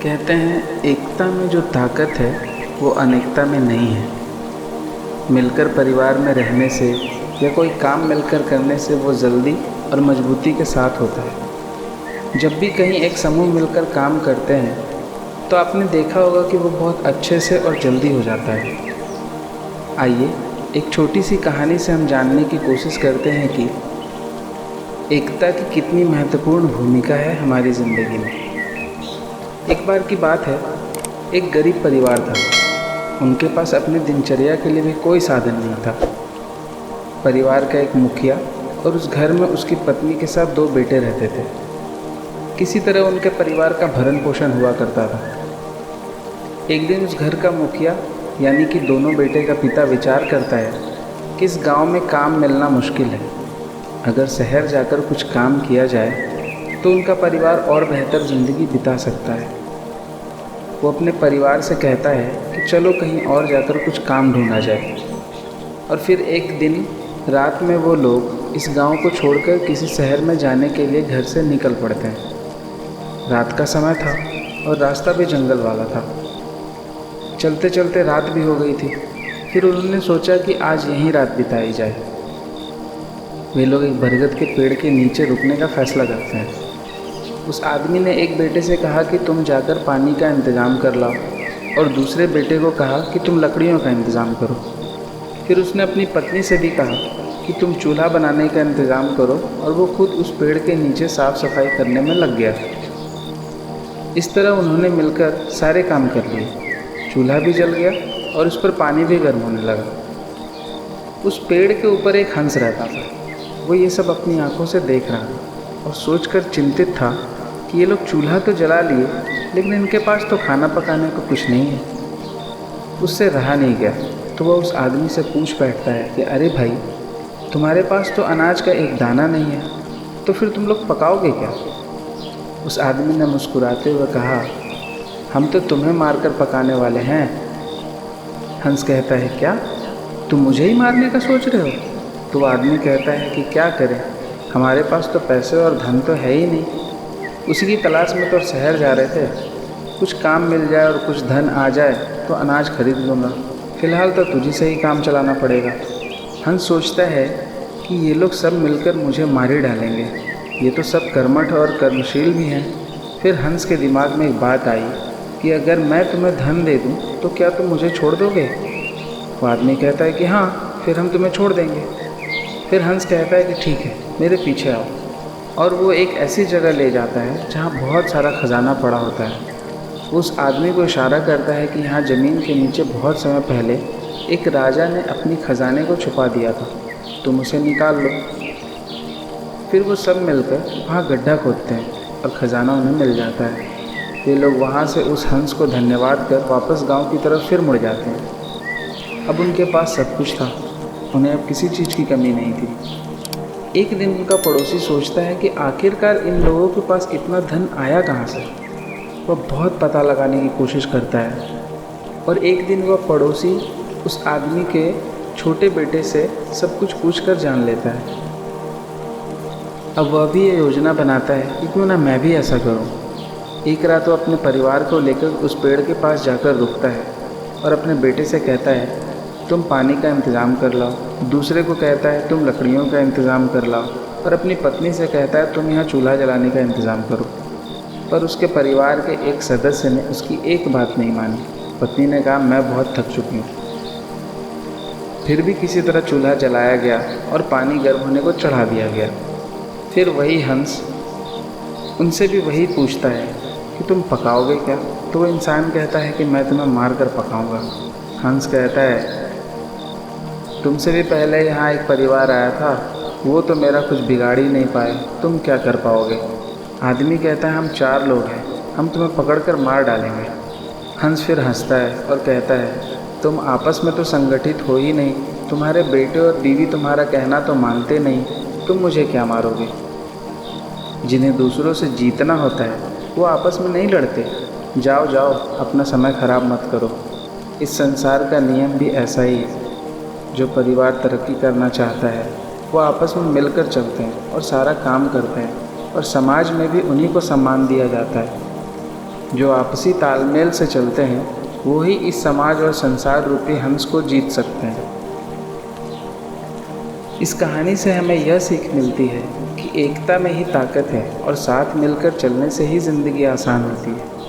कहते हैं एकता में जो ताकत है वो अनेकता में नहीं है। मिलकर परिवार में रहने से या कोई काम मिलकर करने से वो जल्दी और मजबूती के साथ होता है। जब भी कहीं एक समूह मिलकर काम करते हैं तो आपने देखा होगा कि वो बहुत अच्छे से और जल्दी हो जाता है। आइए एक छोटी सी कहानी से हम जानने की कोशिश करते हैं कि एकता की कितनी महत्वपूर्ण भूमिका है हमारी ज़िंदगी में। एक बार की बात है, एक गरीब परिवार था। उनके पास अपने दिनचर्या के लिए भी कोई साधन नहीं था। परिवार का एक मुखिया और उस घर में उसकी पत्नी के साथ 2 बेटे रहते थे। किसी तरह उनके परिवार का भरण पोषण हुआ करता था। एक दिन उस घर का मुखिया यानी कि दोनों बेटे का पिता विचार करता है कि इस गांव में काम मिलना मुश्किल है। अगर शहर जाकर कुछ काम किया जाए तो उनका परिवार और बेहतर ज़िंदगी बिता सकता है। वो अपने परिवार से कहता है कि चलो कहीं और जाकर कुछ काम ढूंढा जाए। और फिर एक दिन रात में वो लोग इस गांव को छोड़कर किसी शहर में जाने के लिए घर से निकल पड़ते हैं। रात का समय था और रास्ता भी जंगल वाला था। चलते चलते रात भी हो गई थी। फिर उन्होंने सोचा कि आज यहीं रात बिताई जाए। वे लोग एक बरगद के पेड़ के नीचे रुकने का फैसला करते हैं। उस आदमी ने एक बेटे से कहा कि तुम जाकर पानी का इंतज़ाम कर लाओ और दूसरे बेटे को कहा कि तुम लकड़ियों का इंतज़ाम करो। फिर उसने अपनी पत्नी से भी कहा कि तुम चूल्हा बनाने का इंतज़ाम करो और वो खुद उस पेड़ के नीचे साफ़ सफाई करने में लग गया। इस तरह उन्होंने मिलकर सारे काम कर लिए। चूल्हा भी जल गया और उस पर पानी भी गर्म होने लगा। उस पेड़ के ऊपर एक हंस रहता था। वो ये सब अपनी आंखों से देख रहा था और सोचकर चिंतित था कि ये लोग चूल्हा तो जला लिए लेकिन इनके पास तो खाना पकाने को कुछ नहीं है। उससे रहा नहीं गया तो वह उस आदमी से पूछ बैठता है कि अरे भाई, तुम्हारे पास तो अनाज का एक दाना नहीं है, तो फिर तुम लोग पकाओगे क्या? उस आदमी ने मुस्कुराते हुए कहा, हम तो तुम्हें मारकर पकाने वाले हैं। हंस कहता है, क्या तुम मुझे ही मारने का सोच रहे हो? तो वो आदमी कहता है कि क्या करें, हमारे पास तो पैसे और धन तो है ही नहीं। उसी की तलाश में तो शहर जा रहे थे। कुछ काम मिल जाए और कुछ धन आ जाए तो अनाज खरीद लूँगा। फ़िलहाल तो तुझी से ही काम चलाना पड़ेगा। हंस सोचता है कि ये लोग सब मिलकर मुझे मार ही डालेंगे। ये तो सब कर्मठ और कर्मशील भी हैं। फिर हंस के दिमाग में एक बात आई कि अगर मैं तुम्हें धन दे दूँ तो क्या तुम मुझे छोड़ दोगे? वो आदमी कहता है कि हाँ, फिर हम तुम्हें छोड़ देंगे। फिर हंस कहता है कि ठीक है, मेरे पीछे आओ। और वो एक ऐसी जगह ले जाता है जहाँ बहुत सारा खजाना पड़ा होता है। उस आदमी को इशारा करता है कि यहाँ ज़मीन के नीचे बहुत समय पहले एक राजा ने अपनी खजाने को छुपा दिया था, तुम उसे निकाल लो। फिर वो सब मिलकर वहाँ गड्ढा खोदते हैं और ख़जाना उन्हें मिल जाता है। वे लोग वहाँ से उस हंस को धन्यवाद कर वापस गाँव की तरफ फिर मुड़ जाते हैं। अब उनके पास सब कुछ था, उन्हें अब किसी चीज़ की कमी नहीं थी। एक दिन उनका पड़ोसी सोचता है कि आखिरकार इन लोगों के पास इतना धन आया कहाँ से। वह बहुत पता लगाने की कोशिश करता है और एक दिन वह पड़ोसी उस आदमी के छोटे बेटे से सब कुछ पूछकर जान लेता है। अब वह भी ये योजना बनाता है कि क्यों ना मैं भी ऐसा करूं। एक रात वो अपने परिवार को लेकर उस पेड़ के पास जाकर रुकता है और अपने बेटे से कहता है, तुम पानी का इंतज़ाम कर लाओ। दूसरे को कहता है, तुम लकड़ियों का इंतज़ाम कर लाओ। और अपनी पत्नी से कहता है, तुम यहाँ चूल्हा जलाने का इंतज़ाम करो। पर उसके परिवार के एक सदस्य ने उसकी एक बात नहीं मानी। पत्नी ने कहा, मैं बहुत थक चुकी हूँ। फिर भी किसी तरह चूल्हा जलाया गया और पानी गर्म होने को चढ़ा दिया गया। फिर वही हंस उनसे भी वही पूछता है कि तुम पकाओगे क्या? तो वो इंसान कहता है कि मैं तुम्हें मार कर पकाऊँगा। हंस कहता है, तुमसे भी पहले यहाँ एक परिवार आया था, वो तो मेरा कुछ बिगाड़ ही नहीं पाए, तुम क्या कर पाओगे? आदमी कहता है, हम 4 लोग हैं, हम तुम्हें पकड़कर मार डालेंगे। हंस फिर हंसता है और कहता है, तुम आपस में तो संगठित हो ही नहीं, तुम्हारे बेटे और बीवी तुम्हारा कहना तो मानते नहीं, तुम मुझे क्या मारोगे? जिन्हें दूसरों से जीतना होता है वो आपस में नहीं लड़ते। जाओ जाओ, अपना समय ख़राब मत करो। इस संसार का नियम भी ऐसा ही है। जो परिवार तरक्की करना चाहता है वो आपस में मिलकर चलते हैं और सारा काम करते हैं और समाज में भी उन्हीं को सम्मान दिया जाता है। जो आपसी तालमेल से चलते हैं वो ही इस समाज और संसार रूपी हंस को जीत सकते हैं। इस कहानी से हमें यह सीख मिलती है कि एकता में ही ताकत है और साथ मिलकर चलने से ही ज़िंदगी आसान होती है।